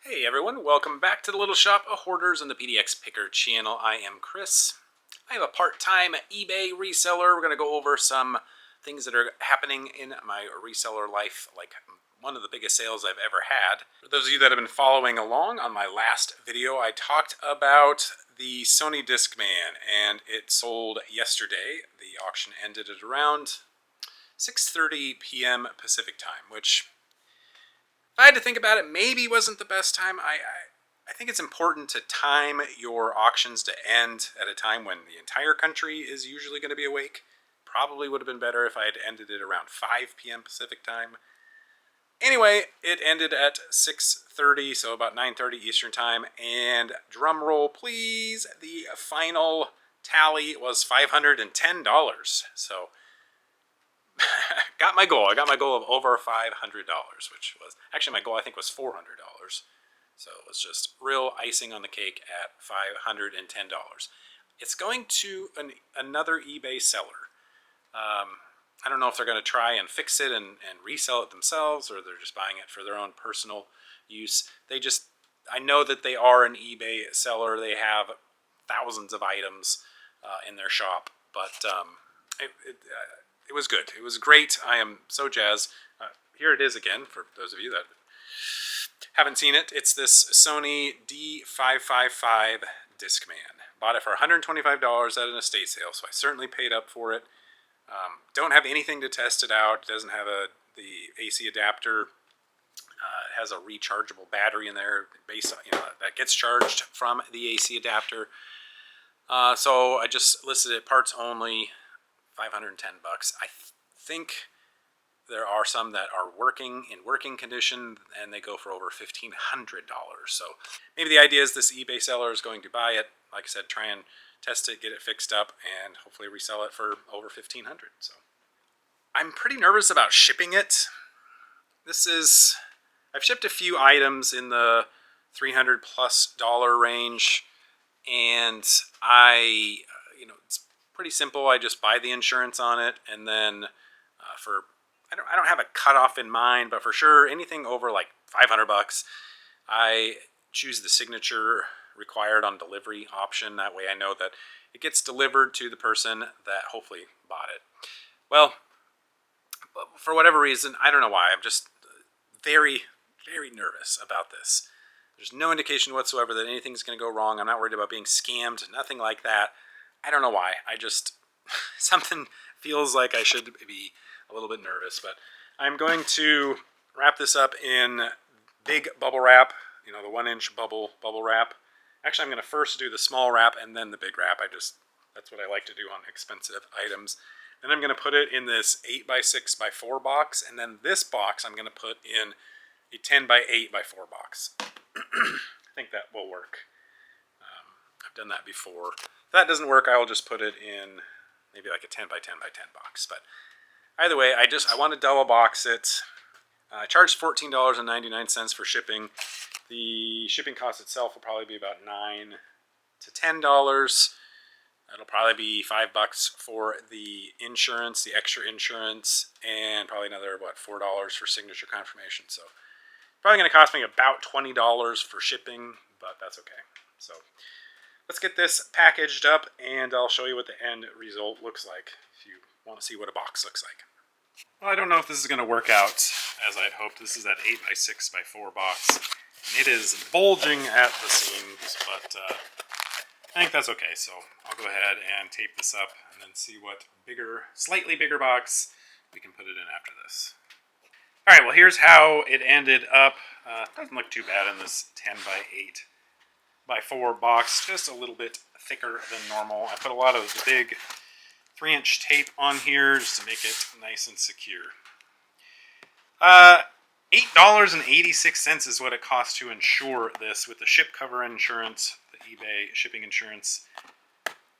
Hey everyone, welcome back to the Little Shop of Hoarders and the PDX Picker channel. I am Chris. I have a part-time eBay reseller. We're going to go over some things that are happening in my reseller life, like one of the biggest sales I've ever had. For those of you that have been following along, on my last video I talked about the Sony Discman, and it sold yesterday. The auction ended at around 6:30 p.m. Pacific time, which, if I had to think about it, maybe wasn't the best time. I think it's important to time your auctions to end at a time when the entire country is usually going to be awake. Probably would have been better if I had ended it around 5 p.m. Pacific time. Anyway, it ended at 6:30, so about 9:30 Eastern time. And drum roll, please, the final tally was $510. So got my goal. I got my goal of over $500, which was actually my goal, I think, was $400. So it was just real icing on the cake at $510. It's going to another eBay seller. I don't know if they're going to try and fix it and resell it themselves, or they're just buying it for their own personal use. I know that they are an eBay seller. They have thousands of items in their shop, but it was good. It was great. I am so jazzed. Here it is again, for those of you that haven't seen it. It's this Sony D555 Discman. Bought it for $125 at an estate sale, so I certainly paid up for it. Don't have anything to test it out. It doesn't have the AC adapter. It has a rechargeable battery in there that gets charged from the AC adapter. So I just listed it parts only, $510. I think there are some that are in working condition, and they go for over $1,500. So maybe the idea is this eBay seller is going to buy it, like I said, try and test it, get it fixed up, and hopefully resell it for over $1,500. So I'm pretty nervous about shipping it. I've shipped a few items in the $300+ range, and it's pretty simple. I just buy the insurance on it, and then I don't have a cutoff in mind, but for sure anything over like $500, I choose the signature required on delivery option. That way I know that it gets delivered to the person that hopefully bought it. Well, for whatever reason, I don't know why, I'm just very, very nervous about this. There's no indication whatsoever that anything's going to go wrong. I'm not worried about being scammed, nothing like that. I don't know why. Something feels like I should be a little bit nervous, but I'm going to wrap this up in big bubble wrap, the 1-inch bubble wrap. Actually, I'm going to first do the small wrap and then the big wrap. That's what I like to do on expensive items. Then I'm going to put it in this 8x6x4 box, and then this box I'm going to put in a 10x8x4 box. I think that will work. I've done that before. If that doesn't work, I will just put it in maybe like a 10x10x10 box. But either way, I want to double box it. I charged $14.99 for shipping. The shipping cost itself will probably be about $9 to $10. It'll probably be $5 for the insurance, the extra insurance, and probably another, $4 for signature confirmation. So probably going to cost me about $20 for shipping, but that's okay. So let's get this packaged up, and I'll show you what the end result looks like if you want to see what a box looks like. Well, I don't know if this is going to work out as I'd hoped. This is that 8x6x4 box, and it is bulging at the seams, but I think that's okay. So I'll go ahead and tape this up and then see what slightly bigger box we can put it in after this. All right, well, here's how it ended up. Doesn't look too bad in this 10x8x4 box, just a little bit thicker than normal. I put a lot of the big 3-inch tape on here just to make it nice and secure. $8.86 is what it costs to insure this with the ship cover insurance, the eBay shipping insurance.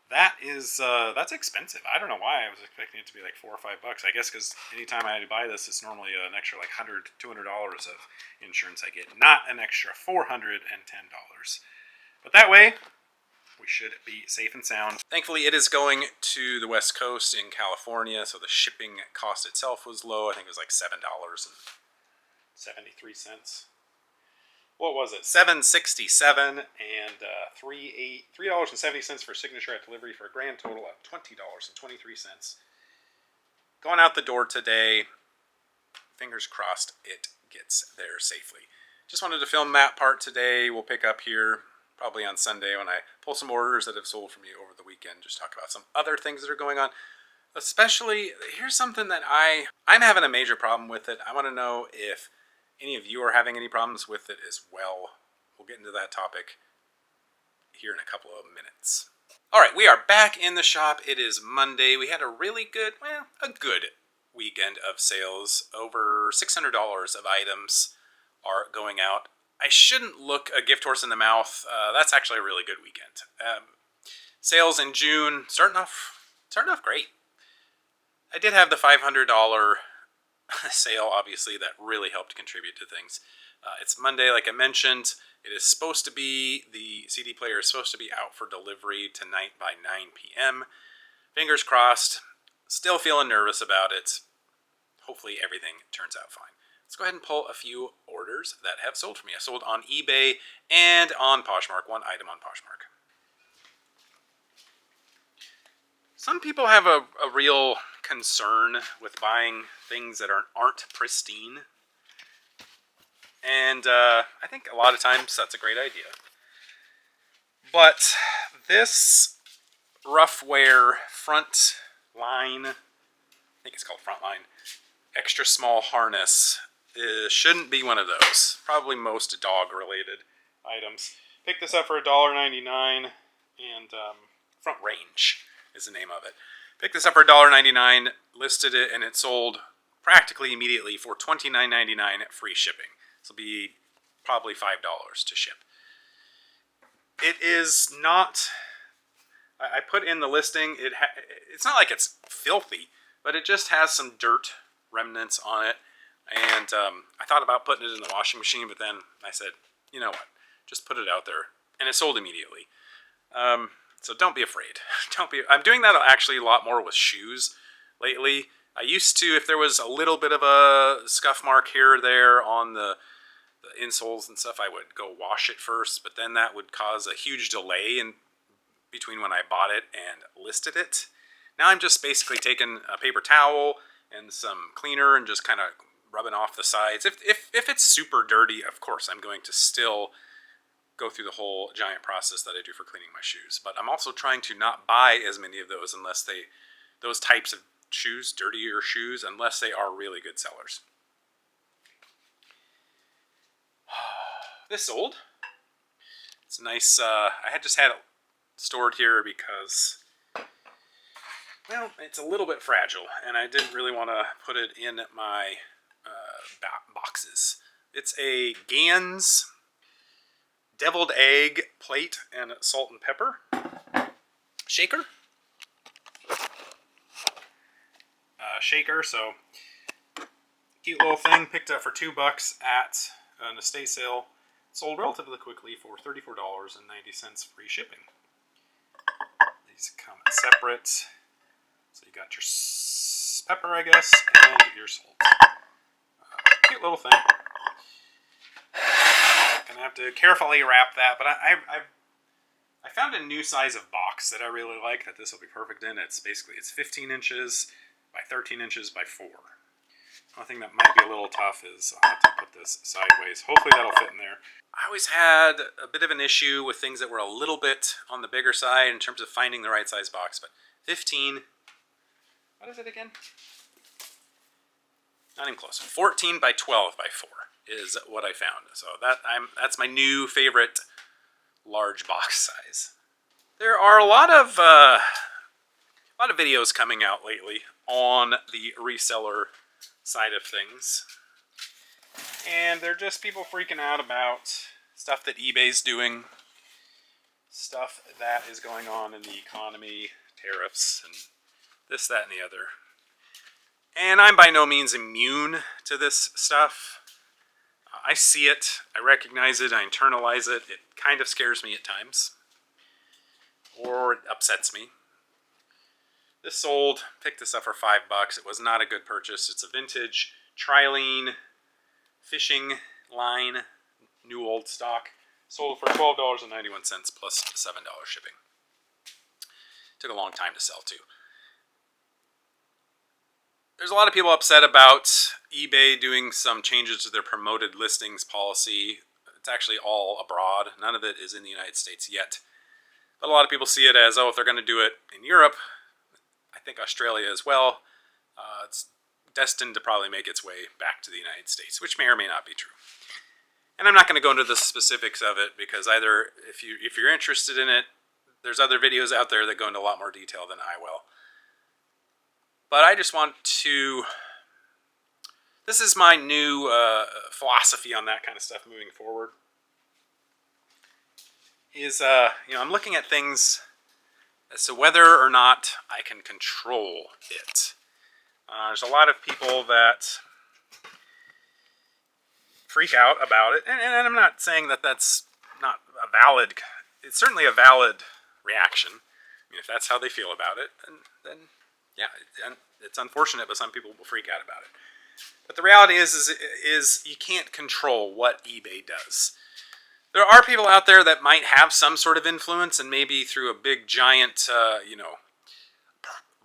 That's expensive. I don't know why I was expecting it to be like $4 or $5. I guess because anytime I buy this, it's normally an extra like $100, $200 of insurance I get, not an extra $410. But that way, we should be safe and sound. Thankfully, it is going to the West Coast in California, so the shipping cost itself was low. I think it was like $7.73. what was it, $7.67 and $3.70 for signature at delivery for a grand total of $20.23. Going out the door today. Fingers crossed it gets there safely. Just wanted to film that part today. We'll pick up here probably on Sunday when I pull some orders that have sold for me over the weekend. Just talk about some other things that are going on. Especially, here's something that I'm having a major problem with it. I want to know if any of you are having any problems with it as well. We'll get into that topic here in a couple of minutes. All right, we are back in the shop. It is Monday. We had a really good, a good weekend of sales. Over $600 of items are going out. I shouldn't look a gift horse in the mouth. That's actually a really good weekend. Sales in June starting off great. I did have the $500 sale, obviously, that really helped contribute to things. It's Monday, like I mentioned. It is supposed to be, the CD player is supposed to be out for delivery tonight by 9 p.m. Fingers crossed. Still feeling nervous about it. Hopefully everything turns out fine. Let's go ahead and pull a few orders that have sold for me. I sold on eBay and on Poshmark. One item on Poshmark. Some people have a real concern with buying things that aren't pristine. And I think a lot of times that's a great idea. But this Roughwear front line, I think it's called front line, extra small harness shouldn't be one of those. Probably most dog related items. Picked this up for $1.99 and Front Range is the name of it. Picked this up for $1.99, listed it, and it sold practically immediately for $29.99 free shipping. This will be probably $5 to ship. It is not, I put in the listing, it's not like it's filthy, but it just has some dirt remnants on it. And I thought about putting it in the washing machine, but then I said, you know what, just put it out there. And it sold immediately. So don't be afraid. I'm doing that actually a lot more with shoes lately. I used to, if there was a little bit of a scuff mark here or there on the insoles and stuff, I would go wash it first, but then that would cause a huge delay in between when I bought it and listed it. Now I'm just basically taking a paper towel and some cleaner and just kind of rubbing off the sides. If it's super dirty, of course, I'm going to still go through the whole giant process that I do for cleaning my shoes. But I'm also trying to not buy as many of those those types of shoes, dirtier shoes, unless they are really good sellers. This sold. It's nice. I had just had it stored here because, well, it's a little bit fragile, and I didn't really want to put it in my boxes. It's a Gans deviled egg plate and salt and pepper shaker. So cute little thing. Picked up for $2 at an estate sale. Sold relatively quickly for $34.90 free shipping. These come separate. So you got your pepper, I guess, and your salt. Cute little thing. Gonna have to carefully wrap that, but I found a new size of box that I really like that this will be perfect in. It's 15 inches by 13 inches by 4. One thing that might be a little tough is I'll have to put this sideways. Hopefully that'll fit in there. I always had a bit of an issue with things that were a little bit on the bigger side in terms of finding the right size box, but 15, what is it again? Not even close. 14 by 12 by 4 is what I found. So that's my new favorite large box size. There are a lot of videos coming out lately on the reseller side of things, and they're just people freaking out about stuff that eBay's doing, stuff that is going on in the economy, tariffs, and this, that, and the other. And I'm by no means immune to this stuff. I see it, I recognize it, I internalize it. It kind of scares me at times, or it upsets me. This sold. Picked this up for $5. It was not a good purchase. It's a vintage Trilene fishing line. new old stock. Sold for $12.91 plus $7 shipping. Took a long time to sell too. There's a lot of people upset about eBay doing some changes to their promoted listings policy. It's actually all abroad. None of it is in the United States yet. But a lot of people see it as, oh, if they're going to do it in Europe, I think Australia as well, it's destined to probably make its way back to the United States, which may or may not be true. And I'm not going to go into the specifics of it because either if you're interested in it, there's other videos out there that go into a lot more detail than I will. But I just want to... This is my new philosophy on that kind of stuff moving forward. I'm looking at things as to whether or not I can control it. There's a lot of people that freak out about it, and I'm not saying that that's not a valid... It's certainly a valid reaction. I mean, if that's how they feel about it, then yeah, it's unfortunate, but some people will freak out about it. But the reality is you can't control what eBay does. There are people out there that might have some sort of influence, and maybe through a big giant,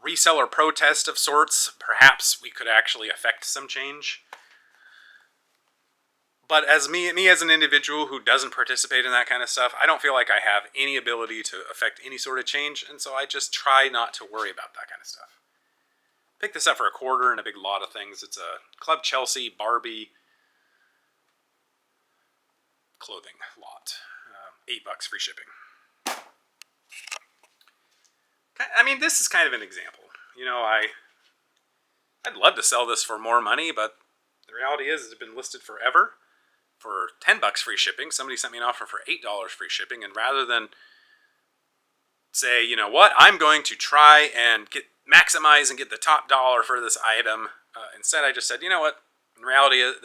reseller protest of sorts, perhaps we could actually affect some change. But as me as an individual who doesn't participate in that kind of stuff, I don't feel like I have any ability to affect any sort of change, and so I just try not to worry about that kind of stuff. Picked this up for $25 in a big lot of things. It's a Club Chelsea Barbie clothing lot. $8 free shipping. I mean, this is kind of an example. I'd love to sell this for more money, but the reality is it's been listed forever for $10 free shipping. Somebody sent me an offer for $8 free shipping, and rather than say, you know what, I'm going to try and maximize and get the top dollar for this item, instead I just said, you know what, the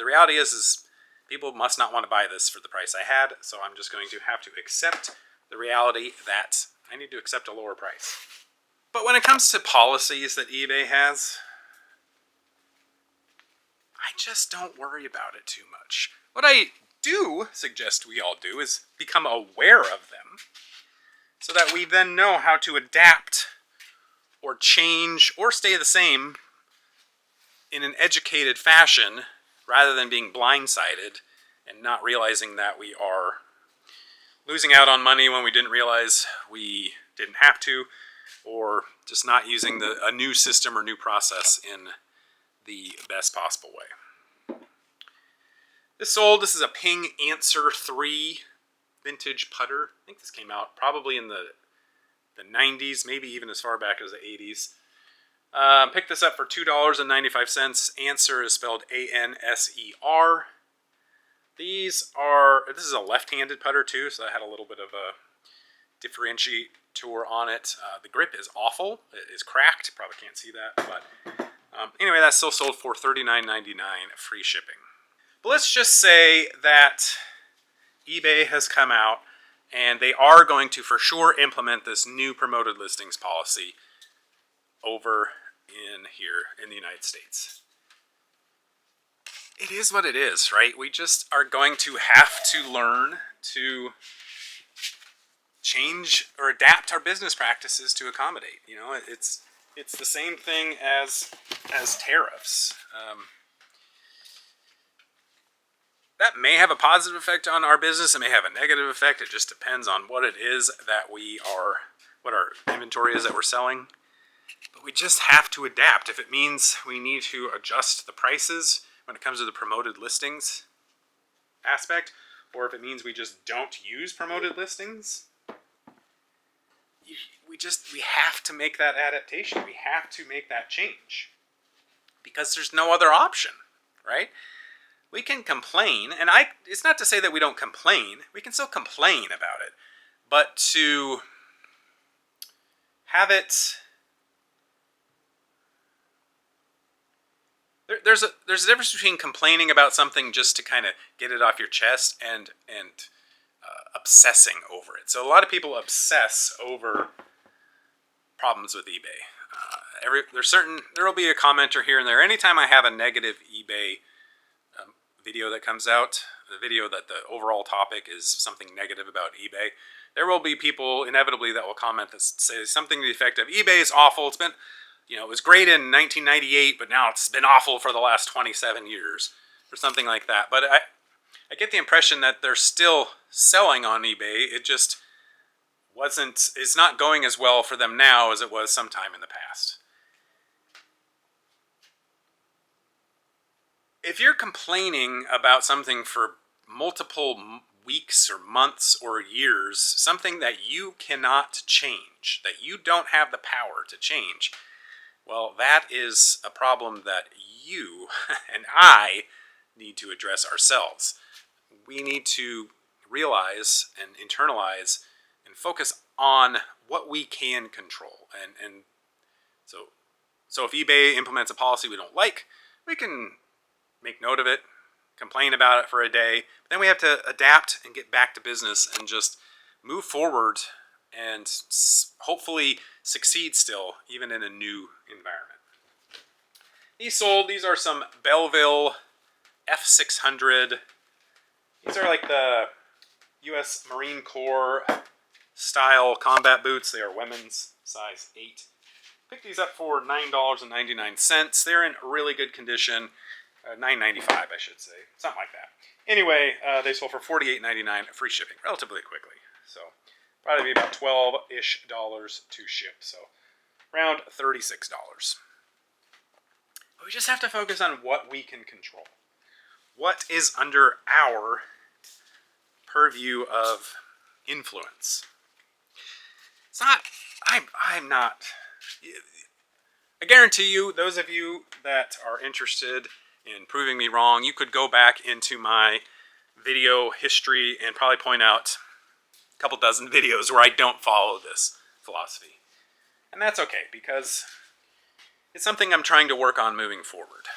reality is people must not want to buy this for the price I had, so I'm just going to have to accept the reality that I need to accept a lower price. But when it comes to policies that eBay has, I just don't worry about it too much. What I do suggest we all do is become aware of them so that we then know how to adapt or change or stay the same in an educated fashion rather than being blindsided and not realizing that we are losing out on money when we didn't realize we didn't have to, or just not using a new system or new process in the best possible way. This is a Ping Answer 3 vintage putter. I think this came out probably in the 90s, maybe even as far back as the 80s. Picked this up for $2.95. Answer is spelled A-N-S-E-R. This is a left-handed putter too, so that had a little bit of a differentiator on it. The grip is awful. It is cracked. Probably can't see that, but anyway, that's still sold for $39.99 free shipping. But let's just say that eBay has come out and they are going to for sure implement this new promoted listings policy over in here in the United States. It is what it is, right? We just are going to have to learn to change or adapt our business practices to accommodate. It's the same thing as tariffs. That may have a positive effect on our business. It may have a negative effect. It just depends on what it is that what our inventory is that we're selling. But we just have to adapt. If it means we need to adjust the prices when it comes to the promoted listings aspect, or if it means we just don't use promoted listings, we have to make that adaptation. We have to make that change because there's no other option, right? We can complain, and it's not to say that we don't complain. We can still complain about it, but to have it... There's a difference between complaining about something just to kind of get it off your chest and obsessing over it. So a lot of people obsess over problems with eBay. There will be a commenter here and there. Anytime I have a negative eBay video that comes out, the video that the overall topic is something negative about eBay, there will be people inevitably that will comment that say something to the effect of eBay is awful. It's been, it was great in 1998, but now it's been awful for the last 27 years or something like that. But I get the impression that they're still selling on eBay. It just it's not going as well for them now as it was sometime in the past. If you're complaining about something for multiple weeks or months or years, something that you cannot change, that you don't have the power to change, well, that is a problem that you and I need to address ourselves. We need to realize and internalize and focus on what we can control. And so if eBay implements a policy we don't like, we can make note of it, complain about it for a day, but then we have to adapt and get back to business and just move forward and hopefully succeed still, even in a new environment. These are some Belleville F600. These are like the U.S. Marine Corps style combat boots. They are women's, size 8. Picked these up for $9.99. They're in really good condition. $9.95, I should say. Something like that. Anyway, they sold for $48.99, free shipping, relatively quickly. So, probably be about $12-ish to ship. So, around $36. But we just have to focus on what we can control. What is under our purview of influence? It's not, I'm not, I guarantee you, those of you that are interested in proving me wrong, you could go back into my video history and probably point out a couple dozen videos where I don't follow this philosophy. And that's okay, because it's something I'm trying to work on moving forward.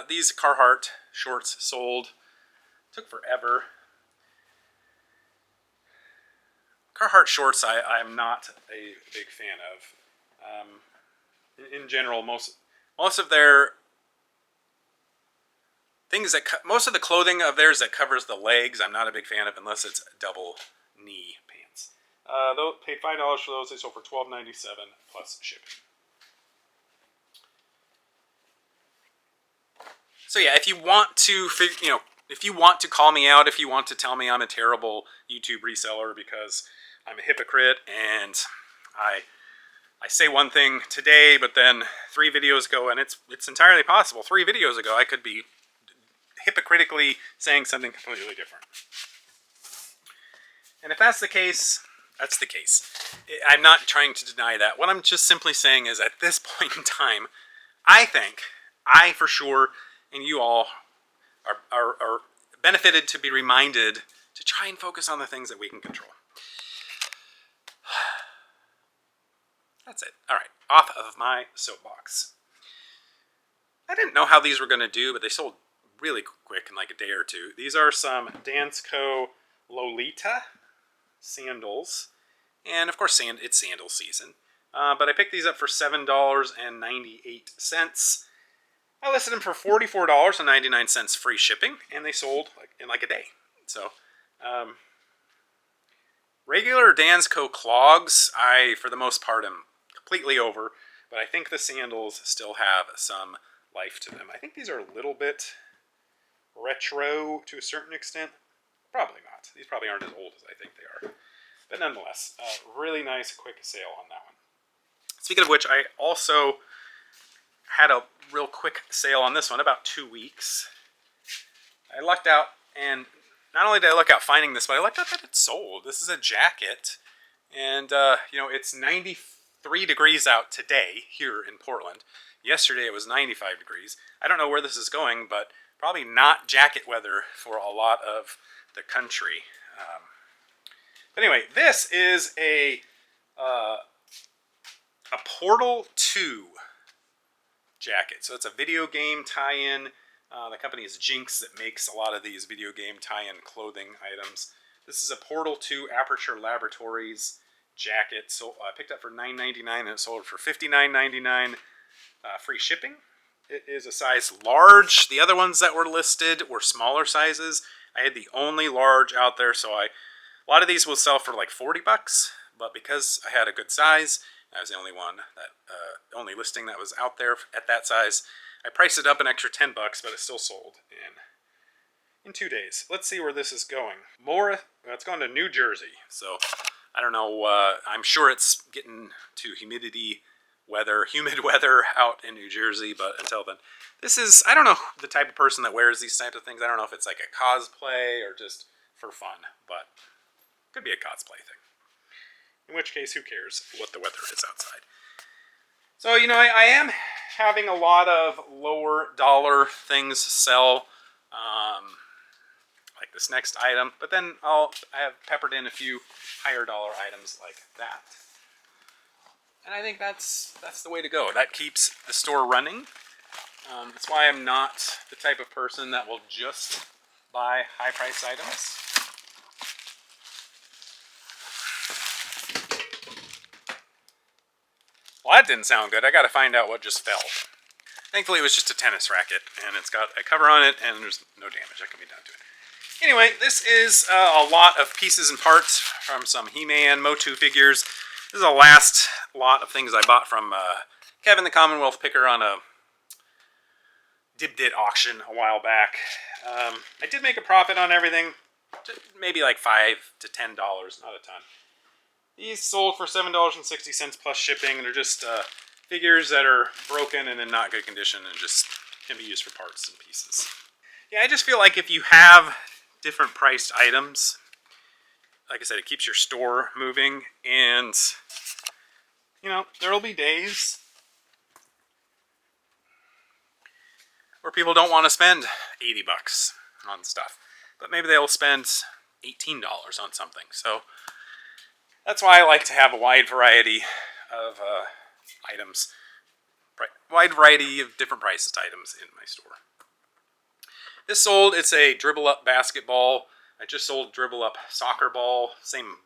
These Carhartt shorts sold. Took forever. Carhartt shorts I'm not a big fan of. In general, most of their things most of the clothing of theirs that covers the legs, I'm not a big fan of unless it's double knee pants. They'll pay $5 for those. They sold for $12.97 plus shipping. So yeah, if you want to if you want to call me out, if you want to tell me I'm a terrible YouTube reseller because I'm a hypocrite and I say one thing today, but then 3 videos ago, and it's entirely possible 3 videos ago I could be hypocritically saying something completely different. And if that's the case, that's the case. I'm not trying to deny that. What I'm just simply saying is, at this point in time, I think I for sure, and you all are benefited to be reminded to try and focus on the things that we can control. That's it. All right, off of my soapbox. I didn't know how these were going to do, but they sold really quick in like a day or two. These are some Dansko Lolita sandals. And of course, it's sandal season. But I picked these up for $7.98. I listed them for $44.99 free shipping, and they sold in like a day. So, regular Dansko clogs, I, for the most part, am completely over. But I think the sandals still have some life to them. I think these are a little bit retro to a certain extent. Probably not. These probably aren't as old as I think they are. But nonetheless, really nice quick sale on that one. Speaking of which, I also had a real quick sale on this one, about 2 weeks. I lucked out, and not only did I luck out finding this, but I lucked out that it sold. This is a jacket, and it's 93 degrees out today here in Portland. Yesterday it was 95 degrees. I don't know where this is going, but probably not jacket weather for a lot of the country. But anyway, this is a Portal 2 jacket. So it's a video game tie-in. The company is Jinx that makes a lot of these video game tie-in clothing items. This is a Portal 2 Aperture Laboratories jacket. So I picked up for $9.99 and it sold for $59.99. Free shipping. It is a size large. The other ones that were listed were smaller sizes. I had the only large out there, so a lot of these will sell for like 40 bucks, but because I had a good size, I was the only one that, only listing that was out there at that size, I priced it up an extra 10 bucks, but it still sold in 2 days. Let's see where this is going. It's going to New Jersey, so I don't know. I'm sure it's getting to humid weather out in New Jersey, but until then, I don't know the type of person that wears these types of things. I don't know if it's like a cosplay or just for fun, but could be a cosplay thing. In which case, who cares what the weather is outside? So, I am having a lot of lower dollar things sell, like this next item, but then I have peppered in a few higher dollar items like that. And I think that's the way to go. That keeps the store running. That's why I'm not the type of person that will just buy high price items. Well, that didn't sound good. I gotta find out what just fell. Thankfully, it was just a tennis racket, and it's got a cover on it, and there's no damage that can be done to it. Anyway, this is a lot of pieces and parts from some He-Man Motu figures. This is the last lot of things I bought from Kevin the Commonwealth Picker on a Dibdit auction a while back. I did make a profit on everything, maybe like $5 to $10, not a ton. These sold for $7.60 plus shipping, and they're just figures that are broken and in not good condition and just can be used for parts and pieces. Yeah, I just feel like if you have different priced items, like I said, it keeps your store moving, and there'll be days where people don't want to spend 80 bucks on stuff, but maybe they'll spend $18 on something. So that's why I like to have a wide variety of items, wide variety of different priced items in my store. This sold, it's a Dribble Up basketball. I just sold Dribble Up soccer ball. Same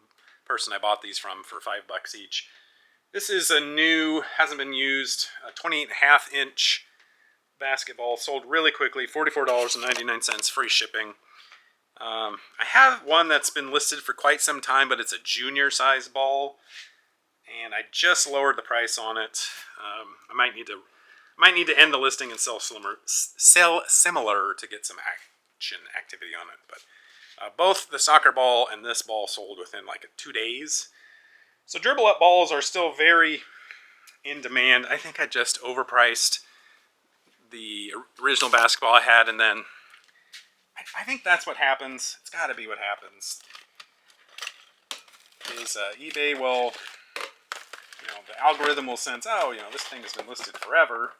person I bought these from for $5 each. This is a new, hasn't been used, a 28.5 inch basketball. Sold really quickly, $44.99, free shipping. I have one that's been listed for quite some time, but it's a junior size ball, and I just lowered the price on it. I might need to end the listing and sell similar to get some activity on it. But both the soccer ball and this ball sold within like 2 days. So Dribble Up balls are still very in demand. I think I just overpriced the original basketball I had, and then I think that's what happens. It's got to be what happens. Is eBay will, the algorithm will sense, this thing has been listed forever.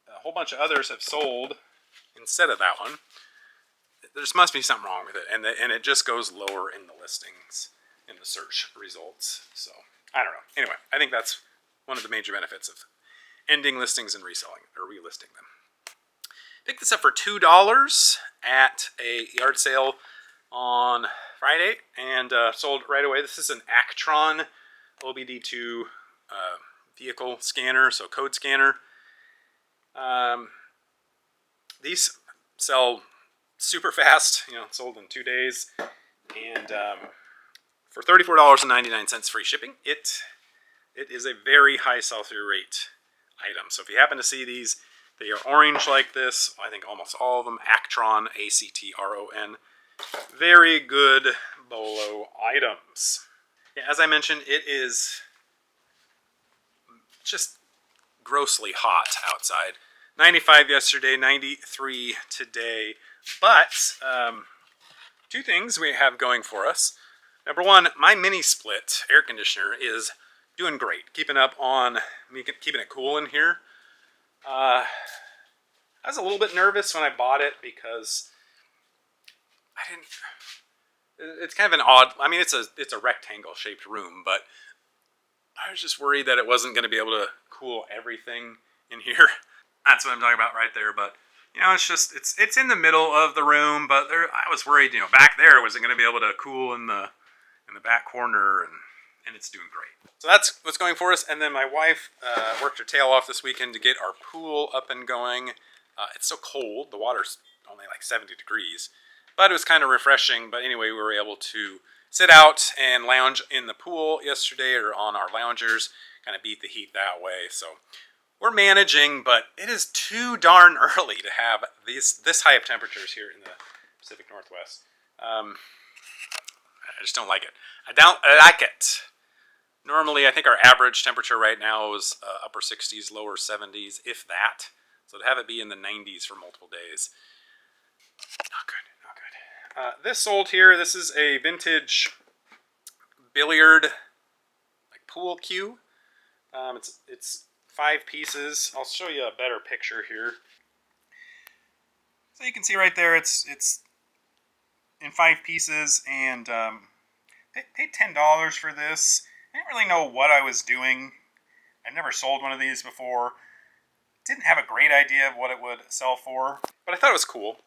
A whole bunch of others have sold instead of that one. There must be something wrong with it, and it just goes lower in the listings, in the search results. So, I don't know. Anyway, I think that's one of the major benefits of ending listings and reselling, or relisting them. Picked this up for $2 at a yard sale on Friday, and sold right away. This is an Actron OBD2 vehicle scanner, so code scanner. These sell super fast, sold in 2 days, and for $34.99 free shipping, it is a very high sell-through rate item. So if you happen to see these, they are orange like this. I think almost all of them. Actron, Actron. Very good Bolo items. Yeah, as I mentioned, it is just grossly hot outside. 95 yesterday, 93 today. But two things we have going for us. Number one, my mini split air conditioner is doing great, keeping it cool in here. I was a little bit nervous when I bought it because it's kind of an odd, it's a rectangle shaped room, but I was just worried that it wasn't going to be able to cool everything in here. That's what I'm talking about right there, but it's in the middle of the room, but I was worried, back there, was it going to be able to cool in the back corner, and it's doing great. So that's what's going for us. And then my wife worked her tail off this weekend to get our pool up and going. It's so cold, the water's only like 70 degrees, but it was kind of refreshing. But anyway, we were able to sit out and lounge in the pool yesterday, or on our loungers, kind of beat the heat that way. So we're managing, but it is too darn early to have this high of temperatures here in the Pacific Northwest. I just don't like it. I don't like it. Normally, I think our average temperature right now is upper 60s, lower 70s, if that. So to have it be in the 90s for multiple days, not good, not good. This sold here. This is a vintage billiard like pool cue. It's 5 pieces. I'll show you a better picture here. So you can see right there, it's in 5 pieces, and paid $10 for this. I didn't really know what I was doing. I've never sold one of these before. Didn't have a great idea of what it would sell for, but I thought it was cool.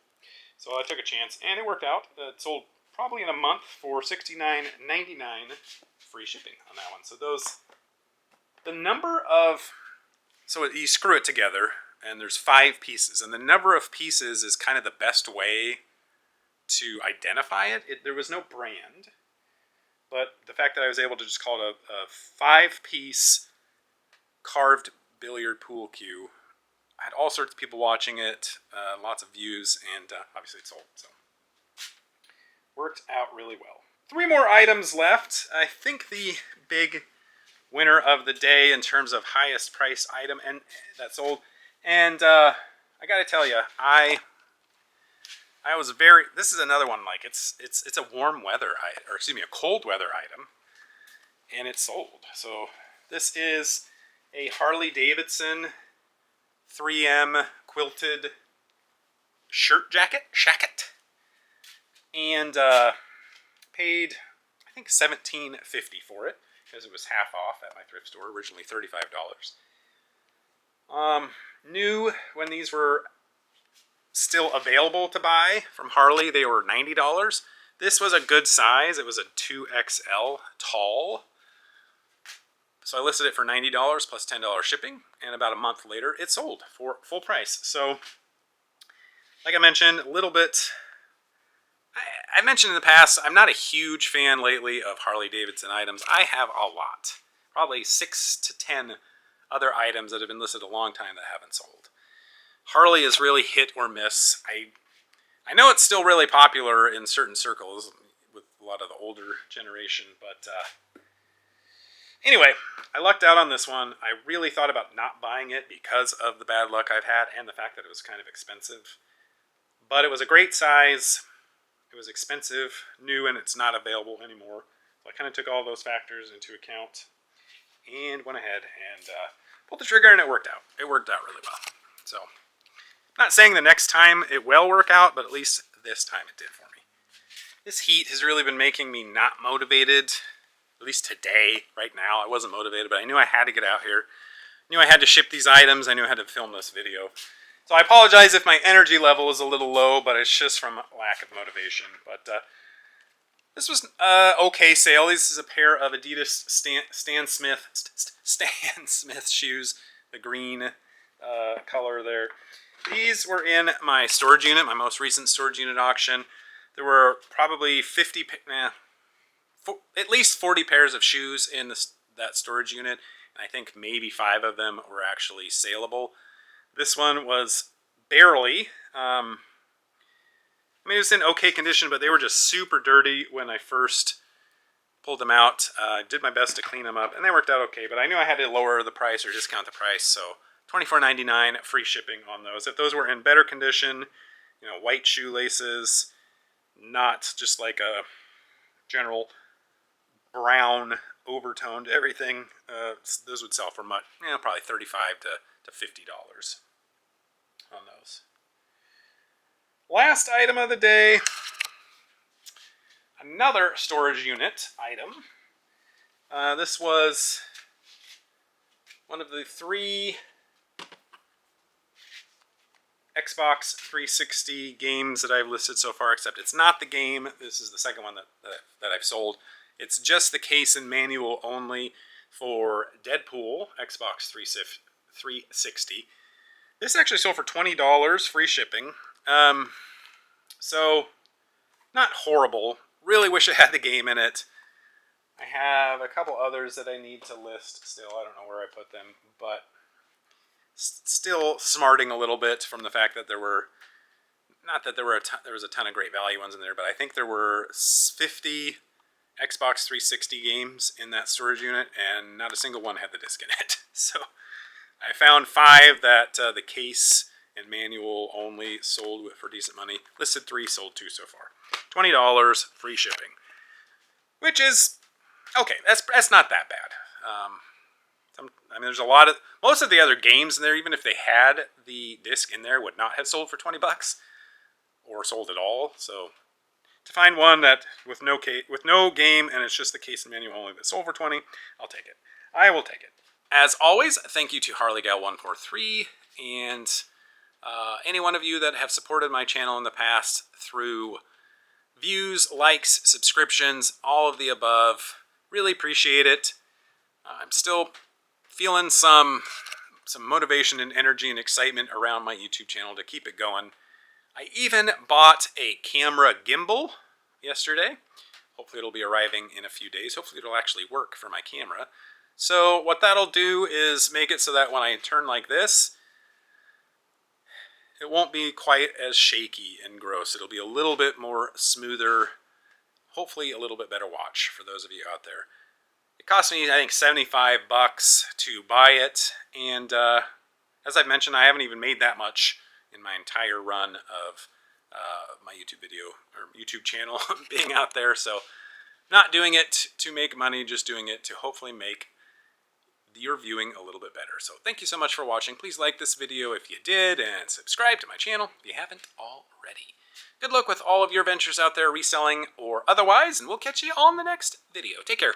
So I took a chance, and it worked out. It sold probably in a month for $69.99, free shipping on that one. So you screw it together, and there's 5 pieces, and the number of pieces is kind of the best way to identify it. There was no brand. But the fact that I was able to just call it a 5-piece carved billiard pool cue, I had all sorts of people watching it, lots of views, and obviously it sold. So worked out really well. 3 more items left. I think the big winner of the day in terms of highest price item and that sold. And I got to tell you, I was very. This is another one. Like it's a warm weather, a cold weather item, and it's sold. So this is a Harley Davidson 3M quilted shacket, and paid I think $17.50 for it because it was half off at my thrift store. Originally $35. New when these were still available to buy from Harley, they were $90. This was a good size. It was a 2XL tall. So I listed it for $90 plus $10 shipping, and about a month later it sold for full price. So like I mentioned a little bit, I mentioned in the past, I'm not a huge fan lately of Harley Davidson items. I have a lot, probably 6 to 10 other items that have been listed a long time that haven't sold. Harley is really hit or miss. I know it's still really popular in certain circles with a lot of the older generation, but anyway, I lucked out on this one. I really thought about not buying it because of the bad luck I've had and the fact that it was kind of expensive. But it was a great size. It was expensive, new, and it's not available anymore. So I kind of took all those factors into account and went ahead and pulled the trigger, and it worked out. It worked out really well. So not saying the next time it will work out, but at least this time it did for me. This heat has really been making me not motivated, at least today, right now. I wasn't motivated, but I knew I had to get out here. I knew I had to ship these items. I knew I had to film this video. So I apologize if my energy level is a little low, but it's just from lack of motivation. But this was okay sale. This is a pair of Adidas Stan Smith shoes, the green color there. These were in my storage unit, my most recent storage unit auction. There were probably at least 40 pairs of shoes in that storage unit, and I think maybe 5 of them were actually saleable. This one was barely. I mean, it was in okay condition, but they were just super dirty when I first pulled them out. I did my best to clean them up, and they worked out okay, but I knew I had to lower the price or discount the price, so $24.99 free shipping on those. If those were in better condition, white shoelaces, not just like a general brown overtoned everything, those would sell for much, probably $35 to $50 on those. Last item of the day, another storage unit item. This was one of the 3 Xbox 360 games that I've listed so far, except it's not the game. This is the second one that I've sold. It's just the case and manual only for Deadpool, Xbox 360. This actually sold for $20, free shipping. So not horrible. Really wish it had the game in it. I have a couple others that I need to list still. I don't know where I put them, but still smarting a little bit from the fact that there were, not that there was a ton of great value ones in there, but I think there were 50 Xbox 360 games in that storage unit, and not a single one had the disc in it. So I found 5 that the case and manual only sold for decent money. Listed 3, sold 2 so far. $20, free shipping, which is okay. That's not that bad. I mean, there's a lot of, most of the other games in there, even if they had the disc in there, would not have sold for $20 or sold at all. So to find one that with no game and it's just the case and manual only that sold for 20, I'll take it. I will take it. As always, thank you to HarleyGal143 and any one of you that have supported my channel in the past through views, likes, subscriptions, all of the above. Really appreciate it. I'm still feeling some motivation and energy and excitement around my YouTube channel to keep it going. I even bought a camera gimbal yesterday. Hopefully it'll be arriving in a few days. Hopefully it'll actually work for my camera. So what that'll do is make it so that when I turn like this, it won't be quite as shaky and gross. It'll be a little bit more smoother, hopefully a little bit better watch for those of you out there. It cost me, I think, $75 to buy it, and as I've mentioned, I haven't even made that much in my entire run of my YouTube video or YouTube channel being out there. So not doing it to make money, just doing it to hopefully make your viewing a little bit better. So thank you so much for watching. Please like this video if you did, and subscribe to my channel if you haven't already. Good luck with all of your ventures out there, reselling or otherwise, and we'll catch you on the next video. Take care.